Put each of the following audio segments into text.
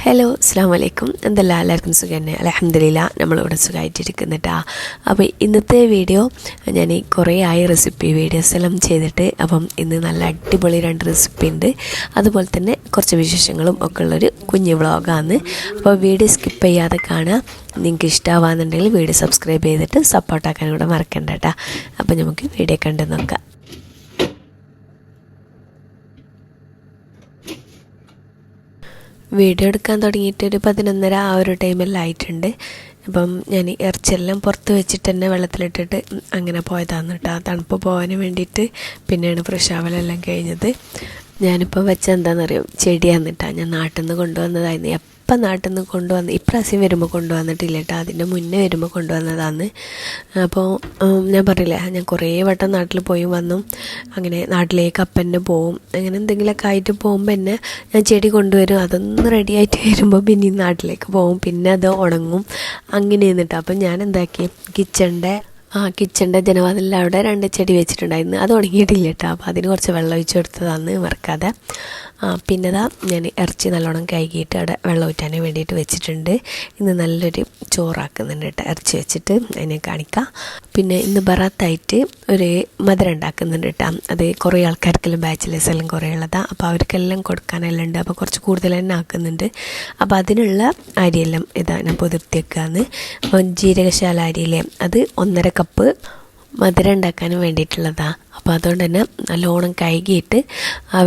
Hello അസ്സാം വലൈക്കും. എന്തെല്ലാം എല്ലാവർക്കും സുഖം? അൽഹംദുലില്ലാ നമ്മളിവിടെ സുഖമായിട്ടിരിക്കുന്നുട്ടാ. അപ്പോൾ ഇന്നത്തെ വീഡിയോ ഞാൻ കുറേ ആയി റെസിപ്പി വീഡിയോസ് എല്ലാം ചെയ്തിട്ട്, അപ്പം ഇന്ന് നല്ല അടിപൊളി 2 റെസിപ്പി ഉണ്ട്. അതുപോലെ തന്നെ കുറച്ച് വിശേഷങ്ങളും ഒക്കെ ഉള്ളൊരു കുഞ്ഞു വ്ളോഗാണ്. അപ്പോൾ വീഡിയോ സ്കിപ്പ് ചെയ്യാതെ കാണുക. നിങ്ങൾക്ക് ഇഷ്ടമാവാന്നുണ്ടെങ്കിൽ വീഡിയോ സബ്സ്ക്രൈബ് ചെയ്തിട്ട് സപ്പോർട്ടാക്കാൻ കൂടെ മറക്കണ്ട കേട്ടോ. അപ്പോൾ നമുക്ക് വീഡിയോ കണ്ടു നോക്കാം. വീഡിയോ എടുക്കാൻ തുടങ്ങിയിട്ട് ഒരു 11:30 ആ ഒരു ടൈമെല്ലാം ആയിട്ടുണ്ട്. അപ്പം ഞാൻ ഇറച്ചിയെല്ലാം പുറത്ത് വെച്ചിട്ട് തന്നെ വെള്ളത്തിലിട്ടിട്ട് അങ്ങനെ പോയതാണ് കേട്ടോ, തണുപ്പ് പോകാൻ വേണ്ടിയിട്ട്. പിന്നെയാണ് ഫ്രഷ് ആവലെല്ലാം കഴിഞ്ഞത്. ഞാനിപ്പോൾ വെച്ച എന്താണെന്നറിയും, ചെടിയാന്ന് കേട്ടോ. ഞാൻ നാട്ടിൽ നിന്ന് കൊണ്ടുവന്നതായിരുന്നു. ഇപ്പം നാട്ടിൽ നിന്ന് കൊണ്ടുവന്ന് ഇപ്രാവശ്യം വരുമ്പോൾ കൊണ്ടുവന്നിട്ടില്ല കേട്ടോ, അതിൻ്റെ മുന്നേ വരുമ്പോൾ കൊണ്ടുവന്നതാണ്. അപ്പോൾ ഞാൻ പറയില്ല, ഞാൻ കുറേ വട്ടം നാട്ടിൽ പോയി വന്നു. അങ്ങനെ നാട്ടിലേക്ക് അപ്പന്നെ പോവും. അങ്ങനെ എന്തെങ്കിലുമൊക്കെ ആയിട്ട് പോകുമ്പോൾ തന്നെ ഞാൻ ചെടി കൊണ്ടുവരും. അതൊന്ന് റെഡി ആയിട്ട് വരുമ്പോൾ പിന്നെ നാട്ടിലേക്ക് പോകും. പിന്നെ അത് ഉണങ്ങും. അങ്ങനെ എന്നിട്ട് അപ്പം ഞാൻ എന്താക്കി, കിച്ചണിൻ്റെ ജനവാതിലിൽ അവിടെ 2 ചെടി വെച്ചിട്ടുണ്ടായിരുന്നു. അത് ഉണങ്ങിയിട്ടില്ല കേട്ടോ. അപ്പോൾ അതിന് കുറച്ച് വെള്ളം ഒഴിച്ച് കൊടുത്തതാണ് മറക്കാതെ. പിന്നെ ഞാൻ ഇറച്ചി നല്ലോണം കഴുകിയിട്ട് അവിടെ വെള്ളം ഊറ്റാൻ വേണ്ടിയിട്ട് വെച്ചിട്ടുണ്ട്. ഇന്ന് നല്ലൊരു ചോറാക്കുന്നുണ്ട് കേട്ടോ, ഇറച്ചി വെച്ചിട്ട് അതിനെ കാണിക്കാം. പിന്നെ ഇന്ന് ബറാത്തായിട്ട് ഒരു മധുരം ഉണ്ടാക്കുന്നുണ്ട് കേട്ടോ. അത് കുറേ ആൾക്കാർക്കെല്ലാം ബാച്ചിലേഴ്സ് എല്ലാം കുറേ ഉള്ളതാണ്. അപ്പോൾ അവർക്കെല്ലാം കൊടുക്കാനെല്ലാം ഉണ്ട്. അപ്പോൾ കുറച്ച് കൂടുതൽ തന്നെ ആക്കുന്നുണ്ട്. അപ്പോൾ അതിനുള്ള അരിയെല്ലാം ഞാൻ പൊതിർത്തി വെക്കുകയാണ്. അപ്പോൾ ജീരകശാല അരിയിലെ അത് 1.5 കപ്പ് മധുരം ഉണ്ടാക്കാൻ വേണ്ടിയിട്ടുള്ളതാണ്. അപ്പോൾ അതുകൊണ്ട് തന്നെ നല്ലോണം കഴുകിയിട്ട്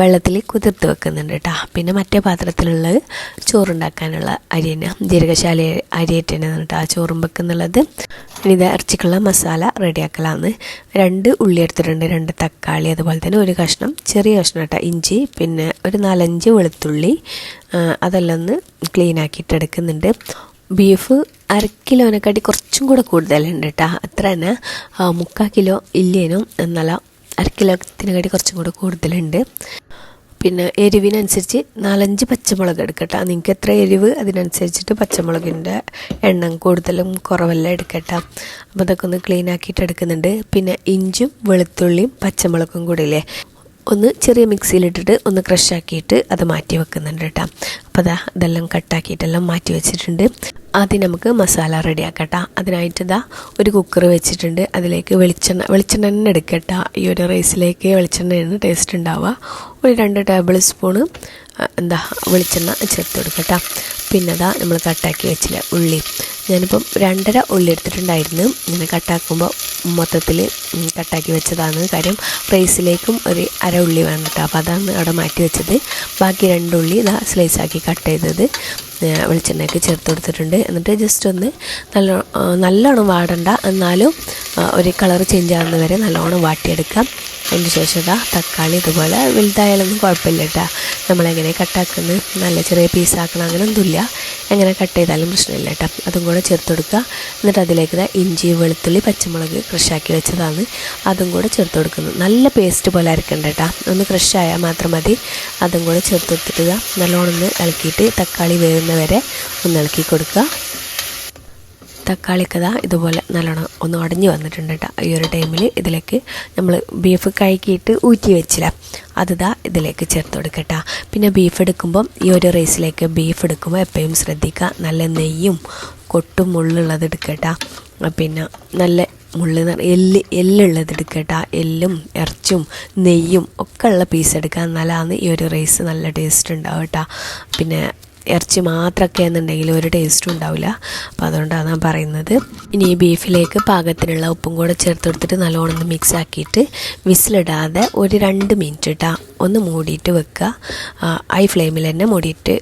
വെള്ളത്തിൽ കുതിർത്ത് വെക്കുന്നുണ്ട് കേട്ടോ. പിന്നെ മറ്റേ പാത്രത്തിലുള്ളത് ചോറുണ്ടാക്കാനുള്ള അരി തന്നെ, ജീരകശാല അരിയായിട്ട് തന്നെ കേട്ടോ ആ ചോറും വെക്കുന്നുള്ളത്. ഇനി ഇത് ഇറച്ചിക്കുള്ള മസാല റെഡിയാക്കലാണ്. 2 ഉള്ളി എടുത്തിട്ടുണ്ട്, 2 തക്കാളി, അതുപോലെ തന്നെ ഒരു കഷ്ണം ചെറിയ കഷ്ണം കേട്ടോ ഇഞ്ചി, പിന്നെ ഒരു 4-5 വെളുത്തുള്ളി. അതെല്ലാം ഒന്ന് ക്ലീൻ ആക്കിയിട്ട് എടുക്കുന്നുണ്ട്. ബീഫ് 1/2 കിലോനെക്കാട്ടി കുറച്ചും കൂടെ കൂടുതലുണ്ട് കേട്ടോ. അത്ര തന്നെ 3/4 കിലോ ഇല്ലേനും, എന്നാലും 1/2 കിലോത്തിനെക്കാട്ടി കുറച്ചും കൂടെ കൂടുതലുണ്ട്. പിന്നെ എരിവിനനുസരിച്ച് 4-5 പച്ചമുളക് എടുക്കട്ടോ. നിങ്ങൾക്ക് എത്ര എരിവ് അതിനനുസരിച്ചിട്ട് പച്ചമുളകിൻ്റെ എണ്ണം കൂടുതലും കുറവെല്ലാം എടുക്കട്ടോ. അപ്പോൾ അതൊക്കെ ഒന്ന് ക്ലീൻ ആക്കിയിട്ട് എടുക്കുന്നുണ്ട്. പിന്നെ ഇഞ്ചും വെളുത്തുള്ളിയും പച്ചമുളകും കൂടെ ഇല്ലേ, ഒന്ന് ചെറിയ മിക്സിയിലിട്ടിട്ട് ഒന്ന് ക്രഷാക്കിയിട്ട് അത് മാറ്റി വെക്കുന്നുണ്ട് കേട്ടോ. അപ്പോൾ ഇതെല്ലാം കട്ടാക്കിയിട്ടെല്ലാം മാറ്റി വെച്ചിട്ടുണ്ട്. ആദ്യം നമുക്ക് മസാല റെഡിയാക്കട്ടോ. അതിനായിട്ട് ഒരു കുക്കർ വെച്ചിട്ടുണ്ട്. അതിലേക്ക് വെളിച്ചെണ്ണ തന്നെ എടുക്കട്ടോ. ഈ ഒരു റൈസിലേക്ക് വെളിച്ചെണ്ണയാണ് ടേസ്റ്റ് ഉണ്ടാവുക. ഒരു 2 ടേബിൾ സ്പൂണ് വെളിച്ചെണ്ണ ചേർത്ത് കൊടുക്കട്ടോ. പിന്നെ നമ്മൾ കട്ടാക്കി വെച്ചില്ല ഉള്ളി, ഞാനിപ്പം 2.5 ഉള്ളി എടുത്തിട്ടുണ്ടായിരുന്നു. ഇങ്ങനെ കട്ടാക്കുമ്പോൾ മൊത്തത്തിൽ കട്ടാക്കി വെച്ചതാണ്. കാര്യം റൈസിലേക്കും ഒരു 1/2 ഉള്ളി വേണം കേട്ടോ. അപ്പോൾ അതാണ് അവിടെ മാറ്റി വെച്ചത്. ബാക്കി 2 ഉള്ളി സ്ലൈസാക്കി കട്ട് ചെയ്തത് വെളിച്ചെണ്ണയ്ക്ക് ചേർത്ത് കൊടുത്തിട്ടുണ്ട്. എന്നിട്ട് ജസ്റ്റ് ഒന്ന് നല്ലോണം വാടണ്ട, എന്നാലും ഒരു കളർ ചേഞ്ച് ആകുന്ന വരെ നല്ലോണം വാട്ടിയെടുക്കാം. അതിന് ശേഷം തക്കാളി ഇതുപോലെ വലുതായാലൊന്നും കുഴപ്പമില്ല കേട്ടോ. നമ്മളെങ്ങനെ കട്ടാക്കുന്നത്, നല്ല ചെറിയ പീസാക്കണം അങ്ങനെയൊന്നുമില്ല, എങ്ങനെ കട്ട് ചെയ്താലും പ്രശ്നമില്ല കേട്ടോ. അതും കൂടെ ചേർത്ത് കൊടുക്കുക. എന്നിട്ട് അതിലേക്ക് ഇഞ്ചി വെളുത്തുള്ളി പച്ചമുളക് ക്രഷാക്കി വെച്ചതാണ്, അതും കൂടെ ചേർത്ത് കൊടുക്കുന്നു. നല്ല പേസ്റ്റ് പോലെ അരക്കണ്ട കേട്ടോ, ഒന്ന് ക്രഷായാൽ മാത്രം മതി. അതും കൂടെ ചേർത്ത് കൊടുത്തിട്ട് നല്ലോണം ഒന്ന് ഇളക്കിയിട്ട് തക്കാളി വേവുന്നവരെ ഒന്ന് ഇളക്കി കൊടുക്കുക. തക്കാളിക്കത ഇതുപോലെ നല്ലോണം ഒന്ന് ഉടഞ്ഞ് വന്നിട്ടുണ്ട് കേട്ടോ. ഈ ഒരു ടൈമിൽ ഇതിലേക്ക് നമ്മൾ ബീഫ് കഴുകിയിട്ട് ഊറ്റി വെച്ചില്ല, അത് ഇതിലേക്ക് ചേർത്ത് കൊടുക്കട്ടോ. പിന്നെ ബീഫ് എടുക്കുമ്പം ഈ ഒരു റൈസിലേക്ക് ബീഫ് എടുക്കുമ്പോൾ എപ്പോഴും ശ്രദ്ധിക്കുക, നല്ല നെയ്യും കൊട്ടും മുള്ളുള്ളത് എടുക്കട്ടോ. പിന്നെ നല്ല എല്ലുള്ളത് എടുക്കട്ടോ. എല്ലും ഇറച്ചും നെയ്യും ഒക്കെ ഉള്ള പീസ് എടുക്കുക, എന്നാലാണ് ഈ ഒരു റൈസ് നല്ല ടേസ്റ്റ് ഉണ്ടാവും കേട്ടോ. പിന്നെ ഇറച്ചി മാത്രമൊക്കെ എന്നുണ്ടെങ്കിൽ ഒരു ടേസ്റ്റും ഉണ്ടാവില്ല. അപ്പോൾ അതുകൊണ്ടാണ് ഞാൻ പറയുന്നത്. ഇനി ഈ ബീഫിലേക്ക് പാകത്തിനുള്ള ഉപ്പും കൂടെ ചേർത്ത് കൊടുത്തിട്ട് നല്ലോണം ഒന്ന് മിക്സ് ആക്കിയിട്ട് വിസിലിടാതെ ഒരു 2 മിനിറ്റ് കേട്ടോ ഒന്ന് മൂടിയിട്ട് വെക്കുക. ഹൈ ഫ്ലെയിമിൽ തന്നെ മൂടിയിട്ട്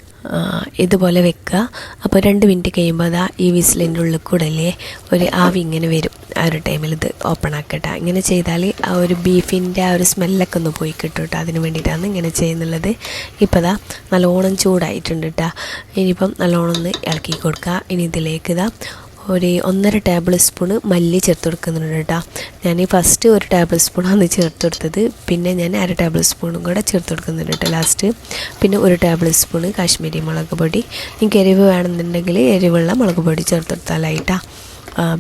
ഇതുപോലെ വെക്കുക. അപ്പോൾ 2 മിനിറ്റ് കഴിയുമ്പോൾ ഈ വിസിലിൻ്റെ ഉള്ളിൽ കൂടെ അല്ലേ ഒരു ആവി ഇങ്ങനെ വരും. ആ ഒരു ടൈമിൽ ഇത് ഓപ്പൺ ആക്കട്ടെ. ഇങ്ങനെ ചെയ്താൽ ആ ഒരു ബീഫിൻ്റെ ആ ഒരു സ്മെല്ലൊക്കെ ഒന്ന് പോയി കിട്ടും കേട്ടോ. അതിന് വേണ്ടിയിട്ടാണ് ഇങ്ങനെ ചെയ്യുന്നുള്ളത്. ഇപ്പോൾ നല്ലോണം ചൂടായിട്ടുണ്ട് കേട്ടോ. ഇനിയിപ്പം നല്ലോണം ഒന്ന് ഇളക്കി കൊടുക്കുക. ഇനി ഇതിലേക്ക് ഒരു 1.5 ടേബിൾ സ്പൂണ് മല്ലി ചേർത്ത് കൊടുക്കുന്നുണ്ട് കേട്ടോ. ഞാൻ ഫസ്റ്റ് 1 ടേബിൾ സ്പൂണാണ് ചേർത്ത് കൊടുത്തത്. പിന്നെ ഞാൻ 1/2 ടേബിൾ സ്പൂണും കൂടെ ചേർത്ത് കൊടുക്കുന്നുണ്ട് കേട്ടോ ലാസ്റ്റ്. പിന്നെ 1 ടേബിൾ സ്പൂണ് കാശ്മീരി മുളക് പൊടി. നിങ്ങൾക്ക് എരിവ് വേണമെന്നുണ്ടെങ്കിൽ എരിവുള്ള മുളക് പൊടി ചേർത്ത് കൊടുത്താലായിട്ടാ.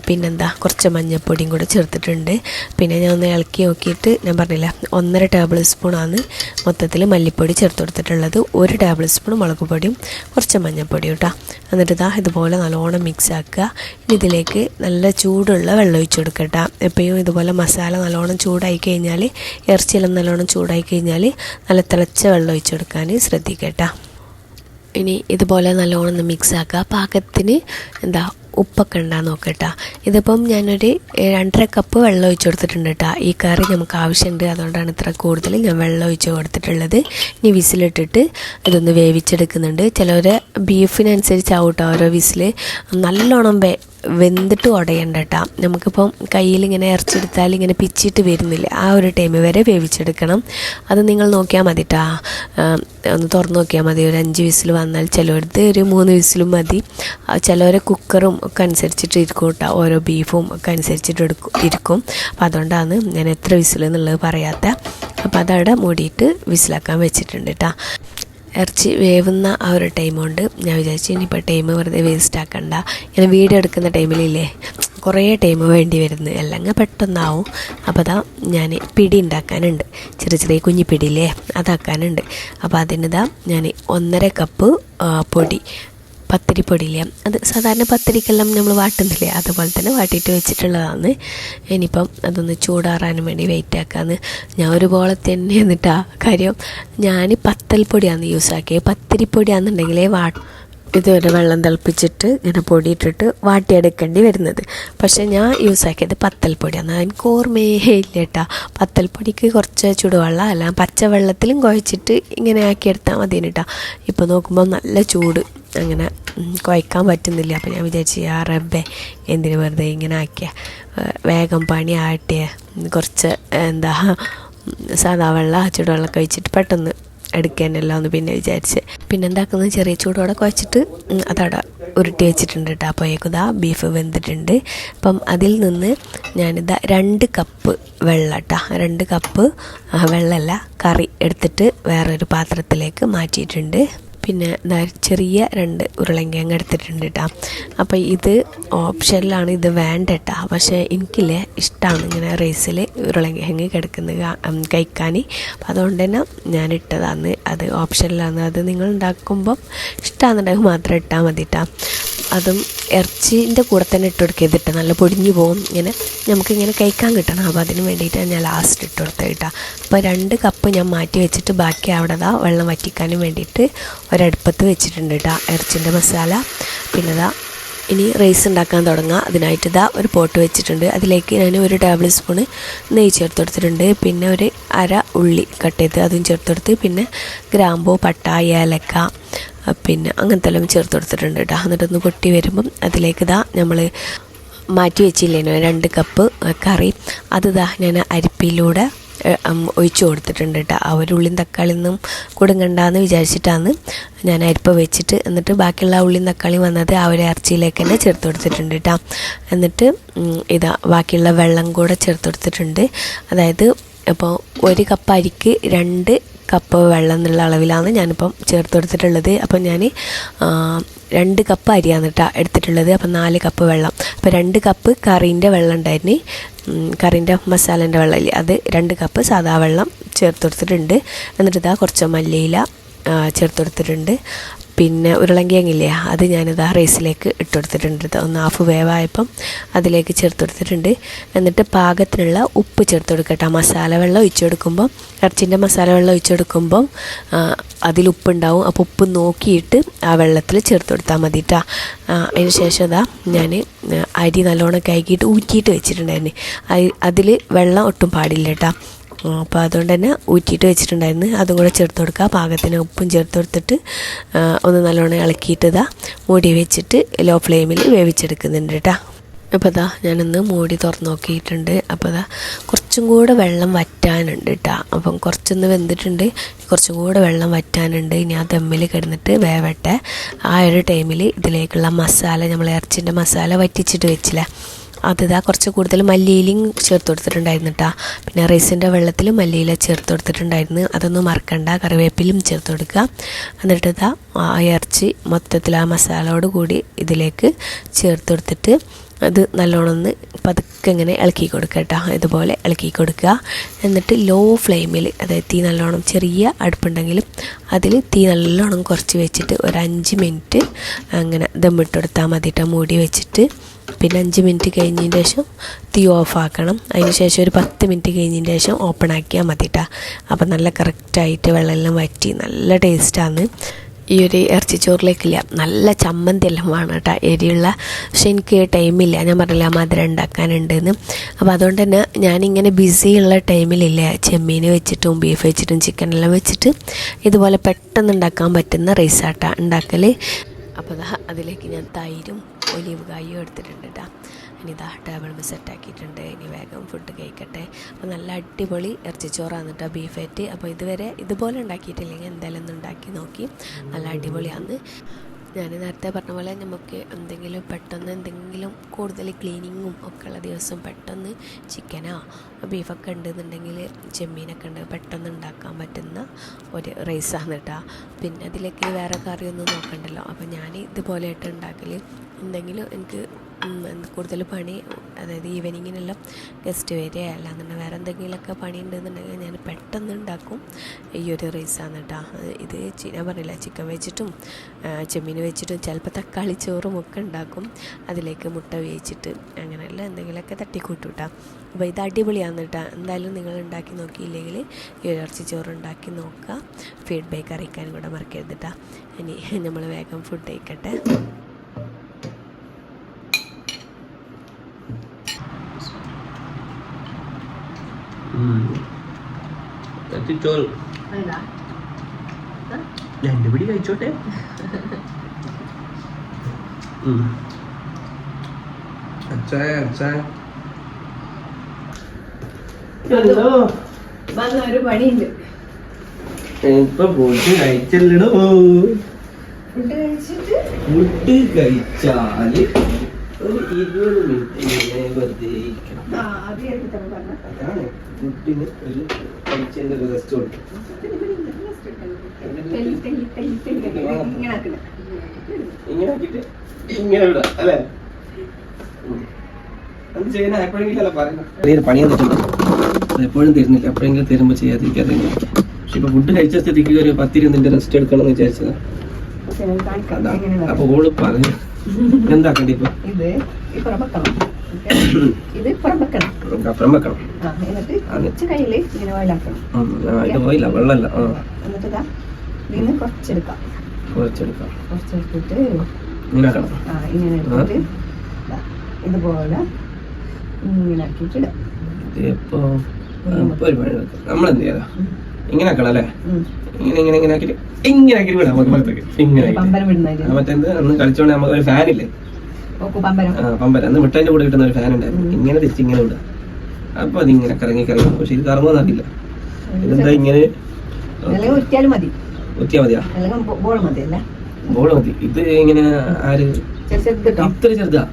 പിന്നെന്താ കുറച്ച് മഞ്ഞൾപ്പൊടിയും കൂടെ ചേർത്തിട്ടുണ്ട്. പിന്നെ ഞാൻ ഒന്ന് ഇളക്കി നോക്കിയിട്ട് ഞാൻ പറഞ്ഞില്ല 1.5 ടേബിൾ സ്പൂണാണ് മൊത്തത്തിൽ മല്ലിപ്പൊടി ചേർത്ത് കൊടുത്തിട്ടുള്ളത്. 1 ടേബിൾ സ്പൂൺ മുളക് പൊടിയും കുറച്ച് മഞ്ഞൾപ്പൊടിയും കേട്ടോ. എന്നിട്ട് ഇതുപോലെ നല്ലോണം മിക്സ് ആക്കുക. ഇനി ഇതിലേക്ക് നല്ല ചൂടുള്ള വെള്ളം ഒഴിച്ച് കൊടുക്കട്ടോ. എപ്പോഴും ഇതുപോലെ മസാല നല്ലോണം ചൂടായി കഴിഞ്ഞാൽ, ഇറച്ചിയെല്ലാം നല്ലോണം ചൂടായി കഴിഞ്ഞാൽ നല്ല തിളച്ച വെള്ളം ഒഴിച്ച് കൊടുക്കാൻ ശ്രദ്ധിക്കട്ടോ. ഇനി ഇതുപോലെ നല്ലോണം ഒന്ന് മിക്സ് ആക്കുക. പാകത്തിന് ഉപ്പൊക്കെ ഉണ്ടാകുന്ന നോക്കട്ടോ. ഇതിപ്പം ഞാനൊരു 2.5 കപ്പ് വെള്ളം ഒഴിച്ച് കൊടുത്തിട്ടുണ്ട് കേട്ടോ. ഈ കറി നമുക്ക് ആവശ്യമുണ്ട്, അതുകൊണ്ടാണ് ഇത്ര കൂടുതൽ ഞാൻ വെള്ളം ഒഴിച്ച് കൊടുത്തിട്ടുള്ളത്. ഇനി വിസിലിട്ടിട്ട് ഇതൊന്ന് വേവിച്ചെടുക്കുന്നുണ്ട്. ചിലവർ ബീഫിനനുസരിച്ചാവും കേട്ടോ ഓരോ വിസിൽ. നല്ലോണം വെന്തിട്ട് ഉടയണ്ട കേട്ടോ. നമുക്കിപ്പം കയ്യിൽ ഇങ്ങനെ ഇറച്ചെടുത്താൽ ഇങ്ങനെ പിച്ചിട്ട് വരുന്നില്ല, ആ ഒരു ടൈം വരെ വേവിച്ചെടുക്കണം. അത് നിങ്ങൾ നോക്കിയാൽ മതി കേട്ടോ. ഒന്ന് തുറന്ന് നോക്കിയാൽ മതി. ഒരു 5 വിസിൽ വന്നാൽ, ചിലവർക്ക് ഒരു 3 വിസിലും മതി. ചിലവരെ കുക്കറും ഒക്കെ അനുസരിച്ചിട്ട് ഇരിക്കും കേട്ടോ. ഓരോ ബീഫും ഒക്കെ അനുസരിച്ചിട്ട് ഇരിക്കും. അപ്പോൾ അതുകൊണ്ടാണ് ഞാൻ എത്ര വിസിൽ എന്നുള്ളത് പറയാത്ത. അപ്പോൾ അതവിടെ മൂടിയിട്ട് വിസിലാക്കാൻ വെച്ചിട്ടുണ്ട് കേട്ടോ. ഇറച്ചി വേവുന്ന ആ ഒരു ടൈം കൊണ്ട് ഞാൻ വിചാരിച്ചു ഇനിയിപ്പോൾ ടൈം വെറുതെ വേസ്റ്റ് ആക്കണ്ട. ഇങ്ങനെ വീഡിയോ എടുക്കുന്ന ടൈമിലില്ലേ കുറേ ടൈം വേണ്ടി വരുന്നത്, അല്ലെങ്കിൽ പെട്ടെന്നാവും. അപ്പോൾ ഞാൻ പിടി ഉണ്ടാക്കാനുണ്ട്, ചെറിയ കുഞ്ഞി പിടിയില്ലേ, അതാക്കാനുണ്ട്. അപ്പോൾ അതിനിതാ ഞാൻ 1.5 കപ്പ് പൊടി, പത്തിരിപ്പൊടിയില്ലേ, അത് സാധാരണ പത്തിരിക്കെല്ലാം നമ്മൾ വാട്ടുന്നില്ലേ, അതുപോലെ തന്നെ വാട്ടിയിട്ട് വെച്ചിട്ടുള്ളതാണ്. ഇനിയിപ്പം അതൊന്ന് ചൂടാറാനും വേണ്ടി വെയിറ്റ് ആക്കാമെന്ന്. ഞാൻ ഒരുപോലെ തന്നെ എന്നിട്ടാ കാര്യം, ഞാൻ പത്തൽപ്പൊടിയാണ് യൂസ് ആക്കിയത്. പത്തിരിപ്പൊടിയാണെന്നുണ്ടെങ്കിലേ ഇതുവരെ വെള്ളം തിളപ്പിച്ചിട്ട് ഇങ്ങനെ പൊടിയിട്ടിട്ട് വാട്ടിയെടുക്കേണ്ടി വരുന്നത്. പക്ഷേ ഞാൻ യൂസ് ആക്കിയത് പത്തൽപ്പൊടിയാണ്. എനിക്ക് ഓർമ്മയേ ഇല്ല കേട്ടോ. പത്തൽപ്പൊടിക്ക് കുറച്ച് ചൂടുവെള്ളം അല്ല പച്ചവെള്ളത്തിലും കുഴച്ചിട്ട് ഇങ്ങനെ ആക്കിയെടുത്താൽ മതി കേട്ടോ. ഇപ്പോൾ നോക്കുമ്പോൾ നല്ല ചൂട്, അങ്ങനെ കുഴക്കാൻ പറ്റുന്നില്ല. അപ്പോൾ ഞാൻ വിചാരിച്ചു റബ്ബേ എന്തിനു വെറുതെ ഇങ്ങനെ ആക്കിയ, വേഗം പണി ആട്ടിയ, കുറച്ച് സാധാ വെള്ളം ചൂടുവെള്ളം കഴിച്ചിട്ട് പെട്ടെന്ന് എടുക്കാനല്ല ഒന്ന് പിന്നെ വിചാരിച്ച്. പിന്നെ എന്താക്കുന്നത്, ചെറിയ ചൂടോടെ കുഴച്ചിട്ട് അതവിടെ ഉരുട്ടി വെച്ചിട്ടുണ്ട് കേട്ടോ. അപ്പോഴേക്കും ബീഫ് വെന്തിട്ടുണ്ട്. അപ്പം അതിൽ നിന്ന് ഞാനിതാ 2 കപ്പ് വെള്ളം കേട്ടോ, 2 കപ്പ് വെള്ളമല്ല കറി എടുത്തിട്ട് വേറൊരു പാത്രത്തിലേക്ക് മാറ്റിയിട്ടുണ്ട്. പിന്നെ ചെറിയ 2 ഉരുളങ്കിഴങ്ങ് എടുത്തിട്ടുണ്ട് കേട്ടോ. അപ്പോൾ ഇത് ഓപ്ഷനിലാണ്, ഇത് വേണ്ട കേട്ടോ. പക്ഷേ എനിക്കില്ലേ ഇഷ്ടമാണ് ഇങ്ങനെ റൈസിൽ ഉരുളങ്കിഴങ്ങ് കിടക്കുന്നത് കഴിക്കാൻ. അപ്പം അതുകൊണ്ട് തന്നെ ഞാൻ ഇട്ടതാണ്. അത് ഓപ്ഷനിലാണ്. അത് നിങ്ങൾ ഉണ്ടാക്കുമ്പം ഇഷ്ടമാണെന്നുണ്ടെങ്കിൽ മാത്രം ഇട്ടാൽ മതി കേട്ടോ. അതും ഇറച്ചീൻ്റെ കൂടെ തന്നെ ഇട്ട് കൊടുക്കരുതിട്ട്, നല്ല പൊടിഞ്ഞു പോകും. ഇങ്ങനെ നമുക്കിങ്ങനെ കഴിക്കാൻ കിട്ടണം. അപ്പോൾ അതിന് വേണ്ടിയിട്ടാണ് ഞാൻ ലാസ്റ്റ് ഇട്ട് കൊടുത്തത് കേട്ടോ. അപ്പോൾ 2 കപ്പ് ഞാൻ മാറ്റി വെച്ചിട്ട് ബാക്കി അവിടെ വെള്ളം വറ്റിക്കാനും വേണ്ടിയിട്ട് ഒരടുപ്പത്ത് വെച്ചിട്ടുണ്ട് കേട്ടോ ഇറച്ചിൻ്റെ മസാല. പിന്നെ ഇനി റൈസ് ഉണ്ടാക്കാൻ തുടങ്ങാം. അതിനായിട്ട് ഒരു പോട്ട് വെച്ചിട്ടുണ്ട്. അതിലേക്ക് ഞാൻ 1 ടേബിൾ സ്പൂണ് നെയ്യ് ചേർത്ത് കൊടുത്തിട്ടുണ്ട്. പിന്നെ ഒരു 1/2 ഉള്ളി കട്ട് ചെയ്ത് അതും ചേർത്ത് കൊടുത്ത്, പിന്നെ ഗ്രാമ്പൂ, പട്ട, ഏലക്ക, പിന്നെ അങ്ങനത്തെ എല്ലാം ചേർത്ത് കൊടുത്തിട്ടുണ്ട് കേട്ടോ. എന്നിട്ടൊന്ന് പൊട്ടി വരുമ്പം അതിലേക്ക് നമ്മൾ മാറ്റി വെച്ചില്ലേനോ 2 കപ്പ് കറി, അത് ഞാൻ അരിപ്പിയിലൂടെ ഒഴിച്ചു കൊടുത്തിട്ടുണ്ട് കേട്ടോ. ആ ഒരു ഉള്ളിയും തക്കാളിയൊന്നും കൊടുങ്ങണ്ടെന്ന് വിചാരിച്ചിട്ടാണ് ഞാൻ അരിപ്പ വെച്ചിട്ട്, എന്നിട്ട് ബാക്കിയുള്ള ഉള്ളിയും തക്കാളിയും വന്നത് ആ ഒരു ഇറച്ചിയിലേക്ക് തന്നെ ചേർത്ത് കൊടുത്തിട്ടുണ്ട് കേട്ടോ. എന്നിട്ട് ബാക്കിയുള്ള വെള്ളം കൂടെ ചേർത്ത് കൊടുത്തിട്ടുണ്ട്. അതായത് ഇപ്പോൾ 1 കപ്പ് അരിക്ക് 2 കപ്പ് വെള്ളം എന്നുള്ള അളവിലാണ് ഞാനിപ്പം ചേർത്ത് കൊടുത്തിട്ടുള്ളത്. അപ്പം ഞാൻ 2 കപ്പ് അരിയാണ് കേട്ടോ എടുത്തിട്ടുള്ളത്. അപ്പം 4 കപ്പ് വെള്ളം. അപ്പോൾ 2 കപ്പ് കറീൻ്റെ വെള്ളം ഉണ്ടായിരുന്നു, കറീൻ്റെ മസാലേൻ്റെ വെള്ളമില്ലേ, അത് 2 കപ്പ് സാധാ വെള്ളം ചേർത്ത് കൊടുത്തിട്ടുണ്ട്. എന്നിട്ട് കുറച്ച് മല്ലിയില ചേർത്ത് കൊടുത്തിട്ടുണ്ട്. പിന്നെ ഉരുളങ്കിഴങ്ങില്ലേ, അത് ഞാനിതാ റൈസിലേക്ക് ഇട്ട് കൊടുത്തിട്ടുണ്ട്. ഒന്ന് ഹാഫ് വേവായപ്പം അതിലേക്ക് ചേർത്ത് കൊടുത്തിട്ടുണ്ട്. എന്നിട്ട് പാകത്തിനുള്ള ഉപ്പ് ചേർത്ത് കൊടുക്കട്ടെ. മസാല വെള്ളം ഒഴിച്ചു കൊടുക്കുമ്പം, ഇറച്ചിൻ്റെ മസാല വെള്ളം ഒഴിച്ചു കൊടുക്കുമ്പം അതിൽ ഉപ്പുണ്ടാവും. അപ്പോൾ ഉപ്പ് നോക്കിയിട്ട് ആ വെള്ളത്തിൽ ചേർത്ത് കൊടുത്താൽ മതി കേട്ടോ. അതിന് ശേഷം ഞാൻ അരി നല്ലോണം കഴുകിയിട്ട് ഊറ്റിയിട്ട് വെച്ചിട്ടുണ്ടായിരുന്നു. അതിൽ വെള്ളം ഒട്ടും പാടില്ല കേട്ടോ. അപ്പോൾ അതുകൊണ്ട് തന്നെ ഊറ്റിയിട്ട് വെച്ചിട്ടുണ്ടായിരുന്നു. അതും കൂടെ ചേർത്ത് കൊടുക്കുക. പാകത്തിന് ഉപ്പും ചേർത്ത് കൊടുത്തിട്ട് ഒന്ന് നല്ലോണം ഇളക്കിയിട്ട് മൂടി വെച്ചിട്ട് ലോ ഫ്ലെയിമിൽ വേവിച്ചെടുക്കുന്നുണ്ട് കേട്ടോ. അപ്പോൾ ഞാനൊന്ന് മൂടി തുറന്ന് നോക്കിയിട്ടുണ്ട്. അപ്പോൾ കുറച്ചും കൂടെ വെള്ളം വറ്റാനുണ്ട് കേട്ടോ. അപ്പം കുറച്ചൊന്ന് വെന്തിട്ടുണ്ട്, കുറച്ചും കൂടെ വെള്ളം വറ്റാനുണ്ട്. ഇനി ആ ദമ്മിൽ കിടന്നിട്ട് വേവട്ടെ. ആ ഒരു ടൈമിൽ ഇതിലേക്കുള്ള മസാല, നമ്മൾ ഇറച്ചിൻ്റെ മസാല വറ്റിച്ചിട്ട് വെച്ചില്ലേ, അത് കുറച്ച് കൂടുതൽ മല്ലിയിലയും ചേർത്ത് കൊടുത്തിട്ടുണ്ടായിരുന്നു കേട്ടോ. പിന്നെ റൈസിൻ്റെ വെള്ളത്തിൽ മല്ലിയില ചേർത്ത് കൊടുത്തിട്ടുണ്ടായിരുന്നു, അതൊന്നും മറക്കണ്ട. കറിവേപ്പിലും ചേർത്ത് കൊടുക്കുക. എന്നിട്ട് ആ ഇറച്ചി മൊത്തത്തിൽ ആ മസാലയോട് കൂടി ഇതിലേക്ക് ചേർത്ത് കൊടുത്തിട്ട് അത് നല്ലോണം ഒന്ന് പതുക്കെ ഇങ്ങനെ ഇളക്കി കൊടുക്കുക കേട്ടോ. ഇതുപോലെ ഇളക്കി കൊടുക്കുക. എന്നിട്ട് ലോ ഫ്ലെയിമിൽ, അതായത് തീ നല്ലോണം ചെറിയ അടുപ്പുണ്ടെങ്കിലും അതിൽ തീ നല്ലോണം കുറച്ച് വെച്ചിട്ട് ഒരു 5 മിനിറ്റ് അങ്ങനെ ദമ്മിട്ട് കൊടുത്താൽ മതിട്ടോ, മൂടി വെച്ചിട്ട്. പിന്നെ 5 മിനിറ്റ് കഴിഞ്ഞതിന് ശേഷം തീ ഓഫാക്കണം. അതിന് ശേഷം ഒരു 10 മിനിറ്റ് കഴിഞ്ഞതിന് ശേഷം ഓപ്പൺ ആക്കിയാൽ മതിട്ടോ. അപ്പോൾ നല്ല കറക്റ്റായിട്ട് വെള്ളമെല്ലാം വറ്റി നല്ല ടേസ്റ്റാണ്. ഈ ഒരു ഇറച്ചിച്ചോറിലേക്കില്ല നല്ല ചമ്മന്തി എല്ലാം വേണം കേട്ടോ, എരിയുള്ള. പക്ഷെ എനിക്ക് ടൈമില്ല, ഞാൻ പറഞ്ഞില്ല മധുരം ഉണ്ടാക്കാനുണ്ടെന്ന്. അപ്പോൾ അതുകൊണ്ട് തന്നെ ഞാനിങ്ങനെ ബിസിയുള്ള ടൈമിലില്ല ചെമ്മീൻ വെച്ചിട്ടും ബീഫ് വെച്ചിട്ടും ചിക്കനെല്ലാം വെച്ചിട്ട് ഇതുപോലെ പെട്ടെന്ന് ഉണ്ടാക്കാൻ പറ്റുന്ന റൈസാട്ടാ ഉണ്ടാക്കൽ. അപ്പോൾ അതിലേക്ക് ഞാൻ തൈരും ഒലിവ് കായും എടുത്തിട്ടുണ്ട് കേട്ടോ. ഇനി ടേബിൾ സെറ്റാക്കിയിട്ടുണ്ട്. ഇനി വേഗം ഫുഡ് കഴിക്കട്ടെ. അപ്പോൾ നല്ല അടിപൊളി ഇറച്ചിച്ചോറാണ് കേട്ടോ, ബീഫേറ്റ്. അപ്പോൾ ഇതുവരെ ഇതുപോലെ ഉണ്ടാക്കിയിട്ടില്ലെങ്കിൽ എന്തായാലും ഒന്ന് ഉണ്ടാക്കി നോക്കി, നല്ല അടിപൊളിയാണ്. ഞാൻ നേരത്തെ പറഞ്ഞ പോലെ നമുക്ക് എന്തെങ്കിലും കൂടുതൽ ക്ലീനിങ്ങും ഒക്കെ ഉള്ള ദിവസം പെട്ടെന്ന് ചിക്കനോ ബീഫൊക്കെ ഉണ്ടെന്നുണ്ടെങ്കിൽ, ചെമ്മീനൊക്കെ ഉണ്ട്, പെട്ടെന്ന് ഉണ്ടാക്കാൻ പറ്റുന്ന ഒരു റൈസാണ് കേട്ടോ. പിന്നെ അതിലേക്ക് വേറെ കറിയൊന്നും നോക്കണ്ടല്ലോ. അപ്പോൾ ഞാൻ ഇതുപോലെയായിട്ട് ഉണ്ടാക്കൽ. എന്തെങ്കിലും എനിക്ക് കൂടുതൽ പണി, അതായത് ഈവനിങ്ങിനെല്ലാം ഗസ്റ്റ് വരിക അല്ലാന്നുണ്ടെങ്കിൽ വേറെ എന്തെങ്കിലുമൊക്കെ പണി ഉണ്ടെന്നുണ്ടെങ്കിൽ ഞാൻ പെട്ടെന്ന് ഉണ്ടാക്കും ഈ ഒരു റൈസാണ് കേട്ടോ. ഇത് ഞാൻ പറഞ്ഞില്ല, ചിക്കൻ വെച്ചിട്ടും ചെമ്മീൻ വെച്ചിട്ടും ചിലപ്പോൾ തക്കാളി ചോറും ഒക്കെ ഉണ്ടാക്കും. അതിലേക്ക് മുട്ട വേവിച്ചിട്ട് അങ്ങനെയുള്ള എന്തെങ്കിലുമൊക്കെ തട്ടിക്കൂട്ടും കേട്ടോ. അപ്പോൾ ഇത് അടിപൊളിയാണ് കേട്ടോ. എന്തായാലും നിങ്ങൾ ഉണ്ടാക്കി നോക്കിയില്ലെങ്കിൽ ഈ ഇറച്ചി ചോറ് ഉണ്ടാക്കി നോക്കുക, ഫീഡ്ബാക്ക് അറിയിക്കാനും കൂടെ മറക്കരുത് കേട്ടോ. ഇനി നമ്മൾ വേഗം ഫുഡ് കഴിക്കട്ടെ. ചോറ് 2 പിടി കഴിച്ചോട്ടെ. ഒരു പണിയുണ്ട്. ഇപ്പൊ ഫുഡ് കഴിച്ചല്ലോ. ഫുഡ് കഴിച്ചാല് ഒരു 20 മിനിറ്റ് വെറുതെ ഇരിക്കണം. അതാണ് ഫുഡിന് ഒരു കഴിച്ചതിന്റെ ഒരു റെസ്റ്റ് കൊടുക്കും. ഇങ്ങനെ ആക്കിട്ട് ഇങ്ങനെ വിടാം അല്ലേ? അത് ചെയ്യുന്ന എപ്പോഴെങ്കിലും പറയുന്നത് പണിയെന്ന് വെച്ചിട്ടുണ്ടോ, എപ്പോഴും തരുന്നില്ല, എപ്പോഴെങ്കിലും തരുമ്പോൾ ചെയ്യാതിരിക്കാതെ. പക്ഷെ ഇപ്പൊ ഫുഡ് കഴിച്ച സ്ഥിതിക്ക് ഒരു 10-20 മിനിറ്റ് റെസ്റ്റ് എടുക്കണം എന്ന് വിചാരിച്ചത്. അപ്പൊ ഓള് പറഞ്ഞു എന്താക്കണ്ടി ഇപ്പൊ അപ്പുറം വെക്കണം. ഇത് പോയില്ല, വെള്ളമല്ല. കുറച്ചെടുക്കാം, ഇങ്ങനെ ആക്കണം. ഇതുപോലെ ഇങ്ങനെ ആക്കിയിട്ടിടാം. നമ്മളെന്ത് ചെയ്യാ, ഇങ്ങനെ ആക്കണം അല്ലേ? ഇങ്ങനെ ആക്കിട്ട് ഇങ്ങനെ ആക്കി വിടാം നമുക്ക് പുറത്തേക്ക്. ഇങ്ങനെ മറ്റേത് അന്ന് കളിച്ചോണ്ട് നമുക്ക് ഒരു ഫാനില്ലേ, പമ്പരം അന്ന് മിഠായിന്റെ കൂടെ കിട്ടുന്ന ഒരു ഫാൻ ഉണ്ടായിരുന്നു. ഇങ്ങനെ തിരിച്ച് ഇങ്ങനെ വിടാം. അപ്പൊ അതിങ്ങനെ കറങ്ങി. പക്ഷെ ഇത് കറങ്ങുമെന്ന് അറിയില്ല. ഇതെന്താ ഇങ്ങനെ ഒത്തിയാ മതിയാ? ബോള് മതി. ഇത് ഇങ്ങനെ ആര് ഇത്ര ചെറുതാ?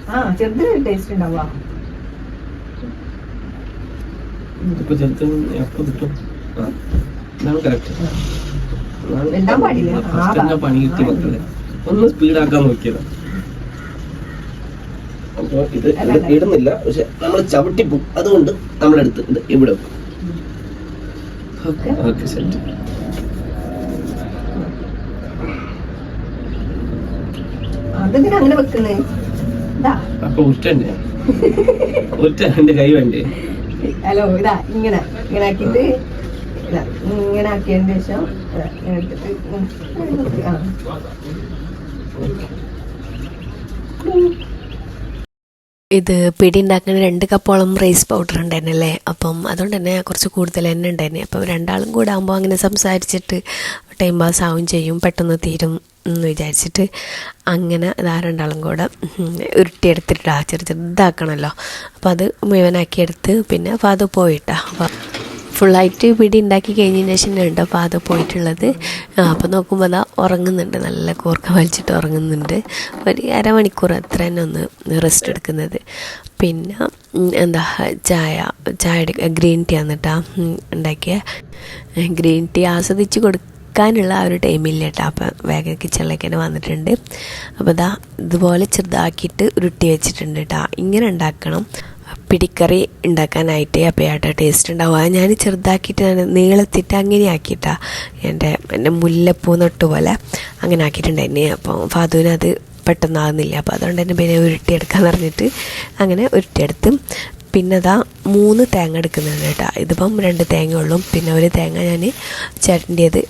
ഇപ്പൊ ചെറുത്ത് എപ്പോ കിട്ടും? ഇതാണ് കറക്റ്റ്. പണി കിട്ടി മക്കളെ, ഒന്ന് സ്പീഡാക്കാൻ നോക്കിയതാ. അപ്പൊ ഇത് ഇടുന്നില്ല, പക്ഷെ നമ്മൾ ചവിട്ടിപ്പോ, അതുകൊണ്ട് നമ്മളെടുത്ത് ഇത് ഇവിടെ വെക്കും. Okay set. അപ്പൊ ഒറ്റ കൈ വേണ്ടേ? ഹലോ, ഇതാ ഇങ്ങനെ ആക്കിയിട്ട് ഇങ്ങനെ ആക്കിയതിന് ശേഷം എടുത്തിട്ട് ഇത് പിടി ഉണ്ടാക്കുന്ന 2 കപ്പോളം റൈസ് പൗഡർ ഉണ്ടായിരുന്നല്ലേ. അപ്പം അതുകൊണ്ട് തന്നെ കുറച്ച് കൂടുതൽ തന്നെ ഉണ്ടായിരുന്നു. അപ്പം 2 ആളും കൂടെ ആകുമ്പോൾ അങ്ങനെ സംസാരിച്ചിട്ട് ടൈം പാസ് ആവും ചെയ്യും, പെട്ടെന്ന് തീരും എന്ന് വിചാരിച്ചിട്ട് അങ്ങനെ 2 ആളും കൂടെ ഉരുട്ടിയെടുത്തിട്ടാ ചെറുതാക്കണമല്ലോ. അപ്പോൾ അത് മുഴുവനാക്കിയെടുത്ത് പിന്നെ അപ്പോൾ അത് പോയിട്ടാ. അപ്പം ഫുള്ളായിട്ട് പിടി ഉണ്ടാക്കി കഴിഞ്ഞതിന് ശേഷം ഉണ്ട് അപ്പോൾ അത് പോയിട്ടുള്ളത്. അപ്പോൾ നോക്കുമ്പോൾ അതാ ഉറങ്ങുന്നുണ്ട്, നല്ല കൂർക്കം വലിച്ചിട്ട് ഉറങ്ങുന്നുണ്ട്. ഒരു അരമണിക്കൂർ അത്ര തന്നെ ഒന്ന് റെസ്റ്റ് എടുക്കുന്നത്. പിന്നെ എന്താ ചായ ഗ്രീൻ ടീ ആണ് കേട്ടോ ഉണ്ടാക്കിയ. ഗ്രീൻ ടീ ആസ്വദിച്ച് കുളിക്കാനുള്ള ആ ഒരു ടൈമില്ല കേട്ടോ. അപ്പം വേഗം കിച്ചണിലേക്ക് തന്നെ വന്നിട്ടുണ്ട്. അപ്പോൾ ഇതുപോലെ ചെറുതാക്കിയിട്ട് ഉരുട്ടി വെച്ചിട്ടുണ്ട് കേട്ടോ. ഇങ്ങനെ ഉണ്ടാക്കണം പിടിക്കറി ഉണ്ടാക്കാനായിട്ട്. അപ്പോൾ ഏട്ടാ ടേസ്റ്റ് ഉണ്ടാവുക. ഞാൻ ചെറുതാക്കിയിട്ട് നീളത്തിട്ട് അങ്ങനെ ആക്കിയിട്ടാണ് എൻ്റെ മുല്ലപ്പൂ നൊട്ട് പോലെ അങ്ങനെ ആക്കിയിട്ടുണ്ടായിരുന്നു. അപ്പോൾ ഫാദുവിനത് പെട്ടെന്നാകുന്നില്ല. അപ്പോൾ അതുകൊണ്ട് തന്നെ പിന്നെ ഉരുട്ടിയെടുക്കാന്ന് പറഞ്ഞിട്ട് അങ്ങനെ ഉരുട്ടിയെടുത്ത് പിന്നെ 3 തേങ്ങ എടുക്കുന്നുണ്ട് കേട്ടോ. ഇതിപ്പം 2 തേങ്ങ ഉള്ളൂ. പിന്നെ ഒരു തേങ്ങ ഞാൻ ചേട്ടൻ്റേത്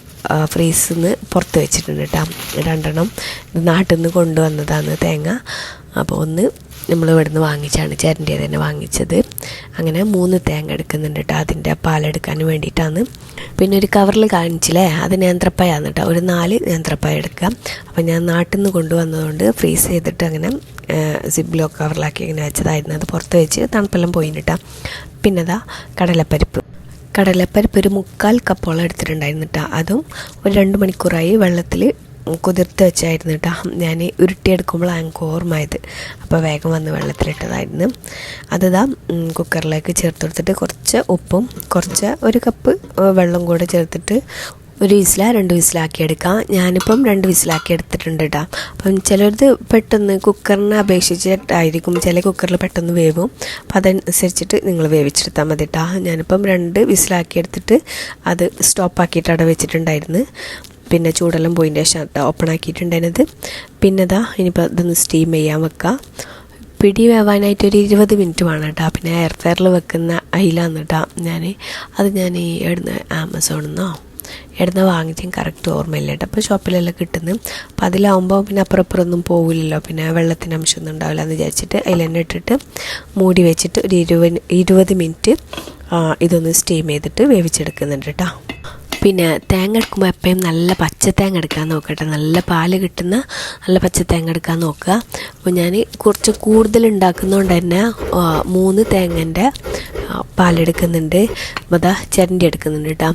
ഫ്രീസിൽ നിന്ന് പുറത്ത് വെച്ചിട്ടുണ്ട് കേട്ടോ. 2 എണ്ണം ഇത് നാട്ടിൽ നിന്ന് കൊണ്ടുവന്നതാണ് തേങ്ങ. അപ്പോൾ ഒന്ന് നമ്മൾ ഇവിടെ നിന്ന് വാങ്ങിച്ചാണ്, ചേട്ടൻ്റേത് തന്നെ വാങ്ങിച്ചത്. അങ്ങനെ 3 തേങ്ങ എടുക്കുന്നുണ്ട് കേട്ടോ. അതിൻ്റെ പാലെടുക്കാൻ വേണ്ടിയിട്ടാണ്. പിന്നെ ഒരു കവറിൽ കാണിച്ചില്ലേ, അത് നേന്ത്രപ്പയാണ് കേട്ടോ. ഒരു 4 നേന്ത്രപ്പായ എടുക്കാം. അപ്പോൾ ഞാൻ നാട്ടിൽ നിന്ന് കൊണ്ടുവന്നതുകൊണ്ട് ഫ്രീസ് ചെയ്തിട്ട് അങ്ങനെ സിബ്ലോ കവറിലാക്കി ഇങ്ങനെ വെച്ചതായിരുന്നു. അത് പുറത്ത് വെച്ച് തണുപ്പെല്ലാം പോയിട്ടാ. പിന്നെ കടലപ്പരിപ്പ് ഒരു 3/4 കപ്പോളം എടുത്തിട്ടുണ്ടായിരുന്നു കേട്ടോ. അതും ഒരു 2 മണിക്കൂറായി വെള്ളത്തിൽ കുതിർത്ത് വെച്ചായിരുന്നു കേട്ടോ. ഞാൻ ഉരുട്ടിയെടുക്കുമ്പോഴാണ് എനിക്ക് ഓർമ്മയത്. അപ്പോൾ വേഗം വന്ന് വെള്ളത്തിലിട്ടതായിരുന്നു. അത് കുക്കറിലേക്ക് ചേർത്ത് കൊടുത്തിട്ട് കുറച്ച് ഉപ്പും കുറച്ച് 1 കപ്പ് വെള്ളം കൂടെ ചേർത്തിട്ട് 1 വിസില 2 വിസിലാക്കി എടുക്കാം. ഞാനിപ്പം 2 വിസിലാക്കി എടുത്തിട്ടുണ്ട് കേട്ടോ. അപ്പം ചിലത് പെട്ടെന്ന് കുക്കറിനെ അപേക്ഷിച്ചിട്ടായിരിക്കും, ചില കുക്കറിൽ പെട്ടെന്ന് വേവും. അപ്പം അതനുസരിച്ചിട്ട് നിങ്ങൾ വേവിച്ചെടുത്താൽ മതി കേട്ടോ. ഞാനിപ്പം 2 വിസിലാക്കി എടുത്തിട്ട് അത് സ്റ്റോപ്പാക്കിയിട്ട് അവിടെ വെച്ചിട്ടുണ്ടായിരുന്നു. പിന്നെ ചൂടെല്ലാം പോയിൻ്റെ ശേഷം ഓപ്പൺ ആക്കിയിട്ടുണ്ടായിരുന്നത്. പിന്നെ ഇനിയിപ്പോൾ ഇതൊന്ന് സ്റ്റീം ചെയ്യാൻ വെക്കാം. പിടി വേവാനായിട്ട് ഒരു 20 മിനിറ്റ് വേണം കേട്ടോ. പിന്നെ എയർ ഫ്രയറിൽ വെക്കുന്ന അയിലാന്ന് കേട്ടോ. ഞാൻ എവിടുന്ന് ആമസോണിൽ നിന്നോ എവിടുന്ന് വാങ്ങിച്ചും കറക്റ്റ് ഓർമ്മയില്ല കേട്ടോ. അപ്പോൾ ഷോപ്പിലെല്ലാം കിട്ടുന്നു. അപ്പോൾ അതിലാവുമ്പോൾ പിന്നെ അപ്പുറം പോവില്ലല്ലോ, പിന്നെ വെള്ളത്തിന് അംശമൊന്നും ഉണ്ടാവില്ല എന്ന് വിചാരിച്ചിട്ട് അതിൽ തന്നെ ഇട്ടിട്ട് മൂടി വെച്ചിട്ട് ഒരു 20 മിനിറ്റ് ഇതൊന്ന് സ്റ്റീം ചെയ്തിട്ട് വേവിച്ചെടുക്കുന്നുണ്ട് കേട്ടോ. പിന്നെ തേങ്ങ എടുക്കുമ്പോൾ എപ്പോഴും നല്ല പച്ച തേങ്ങ എടുക്കാൻ നോക്കട്ടെ. നല്ല പാല് കിട്ടുന്ന നല്ല പച്ച തേങ്ങ എടുക്കാൻ നോക്കുക. അപ്പോൾ ഞാൻ കുറച്ച് കൂടുതൽ ഉണ്ടാക്കുന്നതുകൊണ്ട് തന്നെ 3 തേങ്ങൻ്റെ പാലെടുക്കുന്നുണ്ട്. അപ്പോൾ ചിരണ്ടി എടുക്കുന്നുണ്ട് കേട്ടോ.